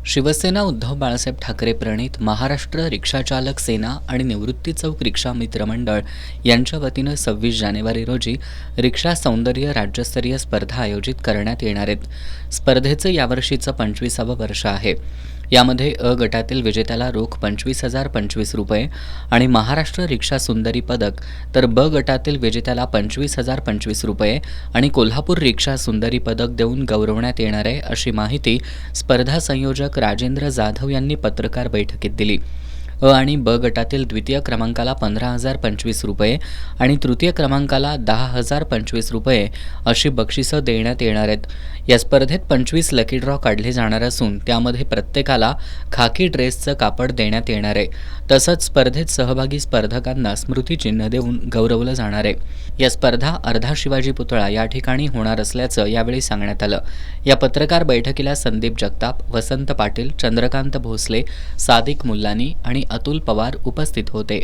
शिवसेना उद्धव बाळासाहेब ठाकरे प्रणित महाराष्ट्र रिक्षाचालक सेना आणि निवृत्ती चौक रिक्षा मित्र मंडळ यांच्या वतीनं 26 जानेवारी रोजी रिक्षा सौंदर्य राज्यस्तरीय स्पर्धा आयोजित करण्यात येणार आहेत। स्पर्धेचं यावर्षीचं 25वं वर्ष आहे। यामध्ये अ गटातील विजेत्याला रोख 25,025 रुपये आणि महाराष्ट्र रिक्षा सुंदरी पदक, तर ब गटातील विजेत्याला 25,025 रुपये आणि कोल्हापूर रिक्षा सुंदरी पदक देऊन गौरवण्यात येणार आहे, अशी माहिती स्पर्धा संयोजक राजेंद्र जाधव यांनी पत्रकार बैठकीत दिली। अ आणि ब गटातील द्वितीय क्रमांकाला 15,025 रुपये आणि तृतीय क्रमांकाला 10,025 रुपये अशी बक्षिसं देण्यात येणार आहेत। या स्पर्धेत 25 लकी ड्रॉ काढले जाणार असून त्यामध्ये प्रत्येकाला खाकी ड्रेसचं कापड देण्यात येणार आहे। तसंच स्पर्धेत सहभागी स्पर्धकांना स्मृतिचिन्ह देऊन गौरवलं जाणार आहे। या स्पर्धा अर्धा शिवाजी पुतळा या ठिकाणी होणार असल्याचं यावेळी सांगण्यात आलं। या पत्रकार बैठकीला संदीप जगताप, वसंत पाटील, चंद्रकांत भोसले, सादिक मुल्लानी आणि अतुल पवार उपस्थित होते।